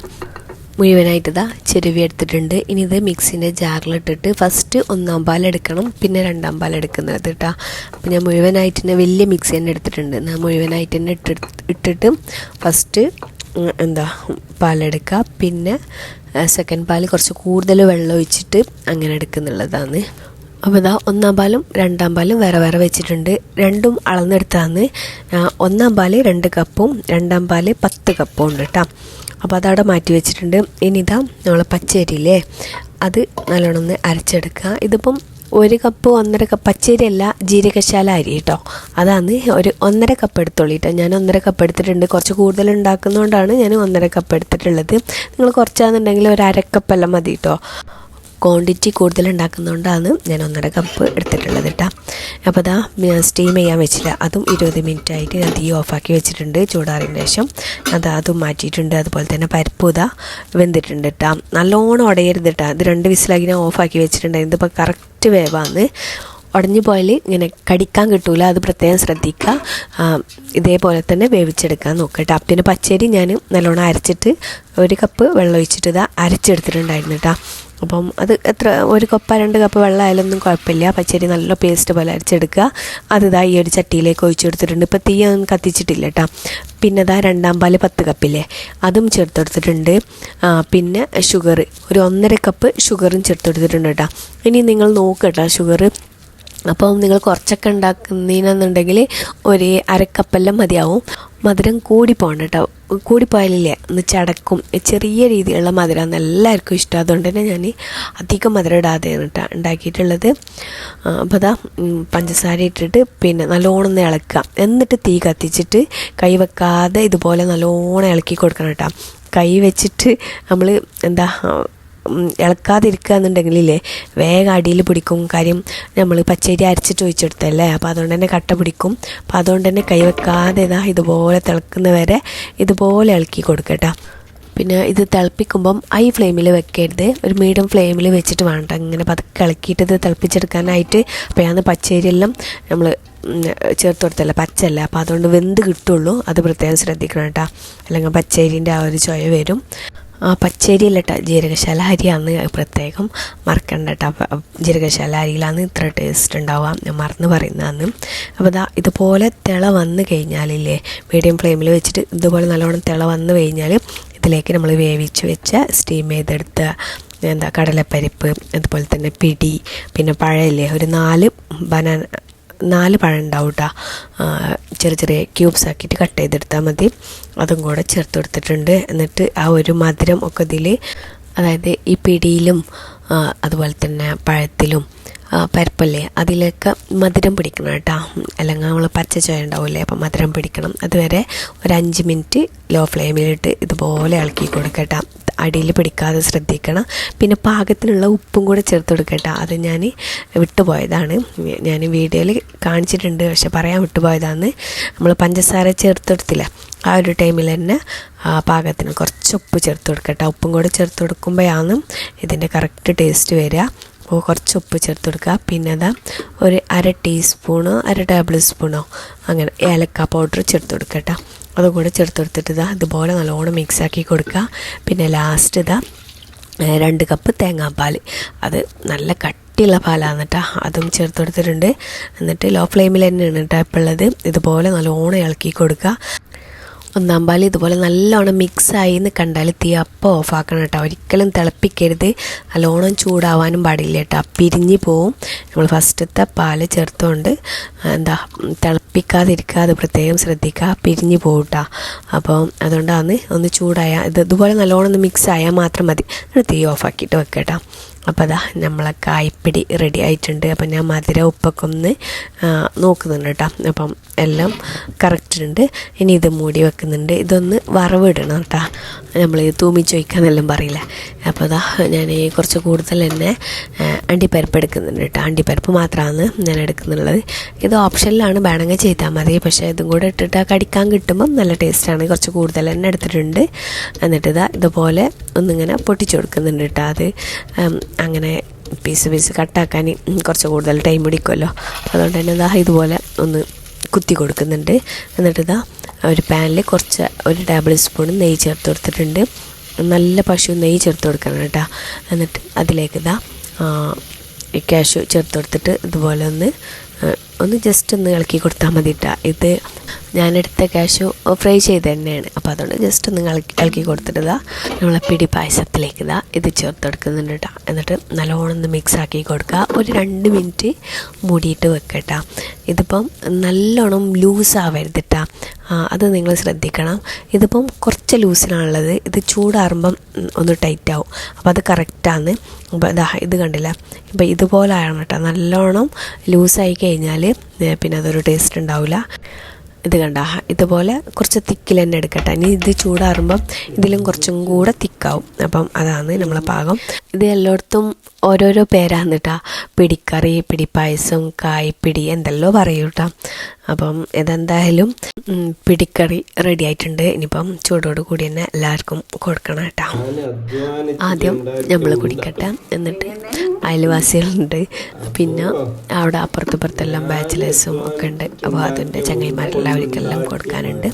മുഴുവനായിട്ട് ചെരുവി എടുത്തിട്ടുണ്ട്. ഇനി ഇത് മിക്സിൻ്റെ ജാറിലിട്ടിട്ട് ഫസ്റ്റ് 1-ാം പാലെടുക്കണം, പിന്നെ 2-ാം പാലെടുക്കുന്നത് കേട്ടോ. അപ്പോൾ ഞാൻ മുഴുവനായിട്ട് തന്നെ വലിയ മിക്സി തന്നെ എടുത്തിട്ടുണ്ട്. ഞാൻ മുഴുവനായിട്ട് തന്നെ ഇട്ടിട്ട് ഫസ്റ്റ് പാലെടുക്കുക. പിന്നെ സെക്കൻഡ് പാൽ കുറച്ച് കൂടുതൽ വെള്ളം ഒഴിച്ചിട്ട് അങ്ങനെ എടുക്കുന്നുള്ളതാണ്. അപ്പോൾ 1-ാം പാലും 2-ാം പാലും വേറെ വെച്ചിട്ടുണ്ട്. രണ്ടും അളന്നെടുത്താണ്. 1-ാം പാൽ 2 കപ്പും 2-ാം പാൽ 10 കപ്പും ഉണ്ട് കേട്ടോ. അപ്പോൾ അതവിടെ മാറ്റി വെച്ചിട്ടുണ്ട്. ഇനി നമ്മൾ പച്ചരിയില്ലേ, അത് നല്ലോണം ഒന്ന് അരച്ചെടുക്കുക. ഇതിപ്പം 1 കപ്പ് 1.5 കപ്പ് പച്ചരി അല്ല, ജീരകശാല അരി കേട്ടോ. അതാണ് ഒരു 1.5 കപ്പ് എടുത്തോളൂ കേട്ടോ. ഞാൻ 1.5 കപ്പ് എടുത്തിട്ടുണ്ട്. കുറച്ച് കൂടുതൽ ഉണ്ടാക്കുന്നതുകൊണ്ടാണ് ഞാൻ 1.5 കപ്പ് എടുത്തിട്ടുള്ളത്. നിങ്ങൾ കുറച്ചാണെന്നുണ്ടെങ്കിൽ ഒരു 1/2 കപ്പെല്ലാം മതി കേട്ടോ. ക്വാണ്ടിറ്റി കൂടുതൽ ഉണ്ടാക്കുന്നതുകൊണ്ടാണ് ഞാൻ 1.5 കപ്പ് എടുത്തിട്ടുള്ളത് കേട്ടോ. അപ്പോൾ ഞാൻ സ്റ്റീം ചെയ്യാൻ വെച്ചില്ല. അതും 20 മിനിറ്റ് ആയിട്ട് ഞാൻ തീ ഓഫാക്കി വെച്ചിട്ടുണ്ട്. ചൂടാറിന് ശേഷം അതും മാറ്റിയിട്ടുണ്ട്. അതുപോലെ തന്നെ പരിപ്പ് വെന്തിട്ടുണ്ട് കേട്ടോ. നല്ലോണം ഉടയരുത് കേട്ടോ. ഇത് 2 വിസിലാക്കി ഞാൻ ഓഫാക്കി വെച്ചിട്ടുണ്ട്. ഇതിപ്പോൾ കറക്റ്റ് വേവാന്ന്. ഉടഞ്ഞു പോയാൽ ഇങ്ങനെ കടിക്കാൻ കിട്ടൂല, അത് പ്രത്യേകം ശ്രദ്ധിക്കുക. ഇതേപോലെ തന്നെ വേവിച്ചെടുക്കാൻ നോക്കട്ടെ. പിന്നെ പച്ചരി ഞാൻ നല്ലോണം അരച്ചിട്ട് 1 കപ്പ് വെള്ളം ഒഴിച്ചിട്ട് അരച്ചെടുത്തിട്ടുണ്ടായിരുന്നു കേട്ടോ. അപ്പം അത് എത്ര 1 കപ്പ് 2 കപ്പ് വെള്ളം ആയാലൊന്നും കുഴപ്പമില്ല. പച്ചരി നല്ല പേസ്റ്റ് പോലെ അരച്ചെടുക്കുക. അത് ഈ ഒരു ചട്ടിയിലേക്ക് ഒഴിച്ചെടുത്തിട്ടുണ്ട്. ഇപ്പോൾ തീ ഒന്നും കത്തിച്ചിട്ടില്ല കേട്ടോ. പിന്നെ 2-ാം പാൽ 10 കപ്പില്ലേ, അതും ചേർത്തെടുത്തിട്ടുണ്ട്. പിന്നെ ഷുഗർ ഒരു 1.5 കപ്പ് ഷുഗറും ചേർത്തെടുത്തിട്ടുണ്ട് കേട്ടോ. ഇനി നിങ്ങൾ നോക്കട്ടോ ഷുഗർ. അപ്പം നിങ്ങൾ കുറച്ചൊക്കെ ഉണ്ടാക്കുന്നതിനെന്നുണ്ടെങ്കിൽ 1/2 കപ്പെല്ലാം മതിയാവും. മധുരം കൂടി പോകണ്ട കേട്ടോ. കൂടിപ്പോയാലില്ലേ ഒന്ന് ചടക്കും. ചെറിയ രീതിയിലുള്ള മധുരമാണ് എല്ലാവർക്കും ഇഷ്ടം. അതുകൊണ്ട് തന്നെ ഞാൻ അധികം മധുരം ഇടാതെയാണ് കേട്ടോ ഉണ്ടാക്കിയിട്ടുള്ളത്. അപ്പോൾ പഞ്ചസാര ഇട്ടിട്ട് പിന്നെ നല്ലോണം ഇളക്കുക. എന്നിട്ട് തീ കത്തിച്ചിട്ട് കൈ വെക്കാതെ ഇതുപോലെ നല്ലോണം ഇളക്കി കൊടുക്കണം കേട്ടോ. കൈ വെച്ചിട്ട് നമ്മൾ ഇളക്കാതിരിക്കുക എന്നുണ്ടെങ്കിലേ വേഗം അടിയിൽ പിടിക്കും. കാര്യം നമ്മൾ പച്ചരി അരച്ചിട്ട് ഒഴിച്ചെടുത്തല്ലേ, അപ്പോൾ അതുകൊണ്ട് തന്നെ കട്ട പിടിക്കും. അപ്പോൾ അതുകൊണ്ട് തന്നെ കൈ വെക്കാതെ ഇതുപോലെ തിളക്കുന്നവരെ ഇതുപോലെ ഇളക്കി കൊടുക്കട്ടോ. പിന്നെ ഇത് തിളപ്പിക്കുമ്പം ഹൈ ഫ്ലെയിമിൽ വെക്കരുത്, ഒരു മീഡിയം ഫ്ലെയിമിൽ വെച്ചിട്ട് വേണ്ട ഇങ്ങനെ പതുക്കെ ഇളക്കിയിട്ട് ഇത് തിളപ്പിച്ചെടുക്കാനായിട്ട്. അപ്പോൾ ഞാൻ പച്ചരിയെല്ലാം നമ്മൾ ചേർത്ത് കൊടുത്തല്ല, പച്ചല്ല, അപ്പോൾ അതുകൊണ്ട് വെന്ത് കിട്ടുള്ളൂ. അത് പ്രത്യേകം ശ്രദ്ധിക്കണം കേട്ടോ, അല്ലെങ്കിൽ പച്ചരിൻ്റെ ആ ഒരു ചൊയ വരും. പച്ചരി അല്ല കേട്ടോ, ജീരകശാല അരിയാണ്, പ്രത്യേകം മറക്കണ്ട കേട്ടോ. ജീരകശാല അരിയിലാണ് ഇത്ര ടേസ്റ്റ് ഉണ്ടാവുക, ഞാൻ മറന്ന് പറയുന്നതാണ്. അപ്പോൾ ഇതുപോലെ തിള വന്ന് കഴിഞ്ഞാലില്ലേ, മീഡിയം ഫ്ലെയിമിൽ വെച്ചിട്ട് ഇതുപോലെ നല്ലോണം തിള വന്ന് കഴിഞ്ഞാൽ ഇതിലേക്ക് നമ്മൾ വേവിച്ച് വെച്ച സ്റ്റീം ചെയ്തെടുത്ത എന്താ കടലപ്പരിപ്പ്, അതുപോലെ തന്നെ പിടി, പിന്നെ പഴമില്ലേ ഒരു 4 പഴം ഉണ്ടാവും കേട്ടോ. ചെറിയ ചെറിയ ക്യൂബ്സ് ആക്കിയിട്ട് കട്ട് ചെയ്തെടുത്താൽ മതി. അതും കൂടെ ചേർത്ത് കൊടുത്തിട്ടുണ്ട്. എന്നിട്ട് ആ ഒരു മധുരം ഒക്കെ ഇതിൽ, അതായത് ഈ പിടിയിലും അതുപോലെ തന്നെ പഴത്തിലും പരിപ്പല്ലേ അതിലൊക്കെ മധുരം പിടിക്കണം കേട്ടോ. അല്ലെങ്കിൽ നമ്മൾ പച്ച ചോയ ഉണ്ടാവില്ലേ, അപ്പം മധുരം പിടിക്കണം. അതുവരെ ഒരു 5 മിനിറ്റ് ലോ ഫ്ലെയിമിലിട്ട് ഇതുപോലെ ഇളക്കി കൊടുക്കട്ടോ. അടിയിൽ പിടിക്കാതെ ശ്രദ്ധിക്കണം. പിന്നെ പാകത്തിനുള്ള ഉപ്പും കൂടെ ചേർത്ത് കൊടുക്കട്ടോ. അത് ഞാൻ വിട്ടുപോയതാണ്, ഞാൻ വീഡിയോയിൽ കാണിച്ചിട്ടുണ്ട്, പക്ഷെ പറയാൻ വിട്ടുപോയതാണ്. നമ്മൾ പഞ്ചസാര ചേർത്ത് കൊടുത്തില്ല, ആ ഒരു ടൈമിൽ തന്നെ പാകത്തിന് കുറച്ച് ഉപ്പ് ചേർത്ത് കൊടുക്കട്ടോ. ഉപ്പും കൂടെ ചേർത്ത് കൊടുക്കുമ്പോഴാണ് ഇതിൻ്റെ കറക്റ്റ് ടേസ്റ്റ് വരിക. അപ്പോൾ കുറച്ച് ഉപ്പ് ചേർത്ത് കൊടുക്കുക. പിന്നെ അതാ ഒരു 1/2 ടീസ്പൂണോ 1 ടേബിൾ സ്പൂണോ അങ്ങനെ ഏലക്ക പൗഡർ ചേർത്ത് കൊടുക്കട്ടോ. അതുകൂടെ ചേർത്ത് കൊടുത്തിട്ട് ഇതാ ഇതുപോലെ നല്ലോണം മിക്സാക്കി കൊടുക്കുക. പിന്നെ ലാസ്റ്റ് ഇതാ 2 കപ്പ് തേങ്ങാപ്പാൽ, അത് നല്ല കട്ടിയുള്ള പാലാണ് കേട്ടോ, അതും ചേർത്ത് കൊടുത്തിട്ടുണ്ട്. എന്നിട്ട് ലോ ഫ്ലെയിമിൽ തന്നെയാണ് കേട്ടോ ഇപ്പോൾ ഉള്ളത്. ഇതുപോലെ നല്ലോണം ഇളക്കി കൊടുക്കുക. 1-ാം പാൽ ഇതുപോലെ നല്ലോണം മിക്സായി എന്ന് കണ്ടാൽ തീ അപ്പോൾ ഓഫാക്കണം കേട്ടോ. ഒരിക്കലും തിളപ്പിക്കരുത്, നല്ലോണം ചൂടാവാനും പാടില്ല കേട്ടോ, പിരിഞ്ഞ് പോവും. നമ്മൾ ഫസ്റ്റത്തെ പാൽ ചേർത്തുകൊണ്ട് എന്താ തിളപ്പിക്കാതിരിക്കുക, പ്രത്യേകം ശ്രദ്ധിക്കുക, പിരിഞ്ഞ് പോവും കേട്ടോ. അപ്പോൾ അതുകൊണ്ടാണ് ഒന്ന് ചൂടായാൽ ഇതുപോലെ നല്ലോണം ഒന്ന് മിക്സ് ആയാൽ മാത്രം മതി. തീ ഓഫാക്കിയിട്ട് വെക്കുക കേട്ടോ. അപ്പോൾ അതാ നമ്മളെ കായ്പ്പിടി റെഡി ആയിട്ടുണ്ട്. അപ്പം ഞാൻ മധുര ഉപ്പൊക്കെ ഒന്ന് നോക്കുന്നുണ്ട് കേട്ടോ. അപ്പം എല്ലാം കറക്റ്റ് ഉണ്ട്. ഇനി ഇത് മൂടി വെക്കുന്നുണ്ട്. ഇതൊന്ന് വറവിടണം കേട്ടോ, നമ്മൾ തൂമിച്ച് വയ്ക്കാന്നെല്ലാം പറയില്ല. അപ്പോൾ അതാ ഞാൻ കുറച്ച് കൂടുതൽ തന്നെ അണ്ടിപ്പരിപ്പ് എടുക്കുന്നുണ്ട് കേട്ടോ. അണ്ടിപ്പരിപ്പ് മാത്രമാണ് ഞാൻ എടുക്കുന്നുള്ളത്. ഇത് ഓപ്ഷനിലാണ്, വേണമെങ്കിൽ ചെയ്താൽ മതി. പക്ഷേ ഇതും കൂടെ ഇട്ടിട്ട് കടിക്കാൻ കിട്ടുമ്പം നല്ല ടേസ്റ്റാണ്. കുറച്ച് കൂടുതൽ തന്നെ എടുത്തിട്ടുണ്ട്. എന്നിട്ട് ഇതുപോലെ ഒന്നിങ്ങനെ പൊട്ടിച്ചു കൊടുക്കുന്നുണ്ട് കേട്ടോ. അത് അങ്ങനെ പീസ് കട്ടാക്കാൻ കുറച്ച് കൂടുതൽ ടൈം പിടിക്കുമല്ലോ, അതുകൊണ്ട് തന്നെ ഇതുപോലെ ഒന്ന് കുത്തി കൊടുക്കുന്നുണ്ട്. എന്നിട്ട് ഒരു പാനിൽ കുറച്ച് 1 ടേബിൾ സ്പൂൺ നെയ്യ് ചേർത്ത് കൊടുത്തിട്ടുണ്ട്. നല്ല പശു നെയ്യ് ചേർത്ത് കൊടുക്കണം കേട്ടോ. എന്നിട്ട് അതിലേക്ക് കാഷ്യൂ ചേർത്ത് കൊടുത്തിട്ട് ഇതുപോലെ ഒന്ന് ജസ്റ്റ് ഒന്ന് ഇളക്കി കൊടുത്താൽ മതി കേട്ടോ. ഇത് ഞാനെടുത്ത കാഷ്യൂ ഫ്രൈ ചെയ്ത് തന്നെയാണ്, അപ്പോൾ അതുകൊണ്ട് ജസ്റ്റ് ഒന്ന് ഇളക്കി കൊടുത്തിട്ട് നമ്മളെ പിടി പായസത്തിലേക്ക് ഇത് ചേർത്ത് കൊടുക്കുന്നുണ്ട് കേട്ടോ. എന്നിട്ട് നല്ലോണം ഒന്ന് മിക്സ് ആക്കി കൊടുക്കുക. ഒരു 2 മിനിറ്റ് മൂടിയിട്ട് വെക്കട്ടോ. ഇതിപ്പം നല്ലോണം ലൂസാവരുത് കേട്ടോ, അത് നിങ്ങൾ ശ്രദ്ധിക്കണം. ഇതിപ്പം കുറച്ച് ലൂസിനാണുള്ളത്, ഇത് ചൂടാറുമ്പം ഒന്ന് ടൈറ്റാവും. അപ്പോൾ അത് കറക്റ്റാണ്. അപ്പോൾ ഇത് കണ്ടില്ല, ഇപ്പം ഇതുപോലെ ആകണം കേട്ടോ. നല്ലോണം ലൂസായി കഴിഞ്ഞാൽ പിന്നെ അതൊരു ടേസ്റ്റ് ഉണ്ടാവില്ല. ഇത് കണ്ട ഇതുപോലെ കുറച്ച് തിക്കിൽ തന്നെ എടുക്കട്ടെ. ഇനി ഇത് ചൂടാറുമ്പം ഇതിലും കുറച്ചും കൂടെ തിക്കാവും. അപ്പം അതാണ് നമ്മളെ പാകം. ഇത് എല്ലായിടത്തും ഓരോരോ പേരാണ് കേട്ടോ. പിടിക്കറി, പിടിപ്പായസം, കായ്പിടി എന്തെല്ലോ പറയൂ കേട്ടോ. അപ്പം ഇതെന്തായാലും പിടിക്കറി റെഡി ആയിട്ടുണ്ട്. ഇനിയിപ്പം ചൂടോട് കൂടി തന്നെ എല്ലാവർക്കും കൊടുക്കണം കേട്ടോ. ആദ്യം നമ്മൾ കുടിക്കട്ടെ, എന്നിട്ട് അയൽവാസികളുണ്ട്, പിന്നെ അവിടെ അപ്പുറത്തെല്ലാം ബാച്ചിലേഴ്സും ഒക്കെ ഉണ്ട്. അപ്പോൾ അതിൻ്റെ ചങ്ങായിമാരെല്ലാവർക്കെല്ലാം കൊടുക്കാനുണ്ട്.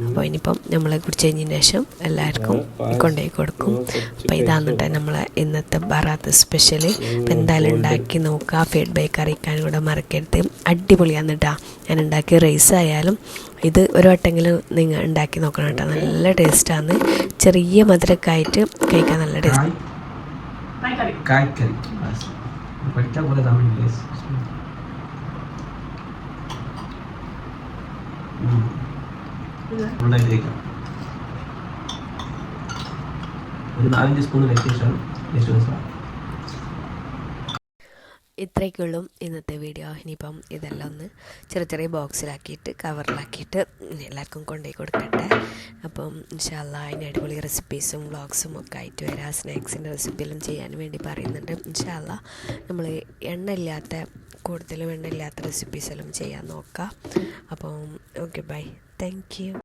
അപ്പോൾ ഇനിയിപ്പം നമ്മൾ കുടിച്ച് കഴിഞ്ഞതിന് ശേഷം എല്ലാവർക്കും കൊണ്ടുപോയി കൊടുക്കും. അപ്പോൾ ഇതാണ് കേട്ടോ നമ്മളെ ഇന്നത്തെ ബറാത്ത് സ്പെഷ്യൽ. അപ്പോൾ എന്തായാലും ഉണ്ടാക്കി നോക്കുക, ഫീഡ്ബാക്ക് അറിയിക്കാനും കൂടെ മറക്കരുത്. അടിപൊളിയാണ് കേട്ടോ. ഞാൻ ഉണ്ടാക്കിയ റൈസ് ആയാലും ഇത് ഒരു വട്ടെങ്കിലും നിങ്ങൾ ഉണ്ടാക്കി നോക്കണം കേട്ടോ. നല്ല ടേസ്റ്റാണ്. ചെറിയ മധുരമൊക്കെ ആയിട്ട് കഴിക്കാൻ നല്ല ടേസ്റ്റ്. ഒരു 4-5 സ്പൂൺ ശേഷം ഇത്രയൊക്കെയുള്ളൂ ഇന്നത്തെ വീഡിയോ. ഇനിയിപ്പം ഇതെല്ലാം ഒന്ന് ചെറിയ ബോക്സിലാക്കിയിട്ട് കവറിലാക്കിയിട്ട് എല്ലാവർക്കും കൊണ്ടുപോയി കൊടുക്കട്ടെ. അപ്പം ഇൻഷാ അല്ലാഹ് അതിന് അടിപൊളി റെസിപ്പീസും വ്ളോഗ്സും ഒക്കെ ആയിട്ട് വരാം. സ്നാക്സിൻ്റെ റെസിപ്പിയെല്ലാം ചെയ്യാൻ വേണ്ടി പറയുന്നുണ്ട്. ഇൻഷാ അല്ലാഹ് നമ്മൾ കൂടുതലും എണ്ണയില്ലാത്ത റെസിപ്പീസെല്ലാം ചെയ്യാൻ നോക്കാം. അപ്പം ഓക്കെ, ബൈ, താങ്ക് യു.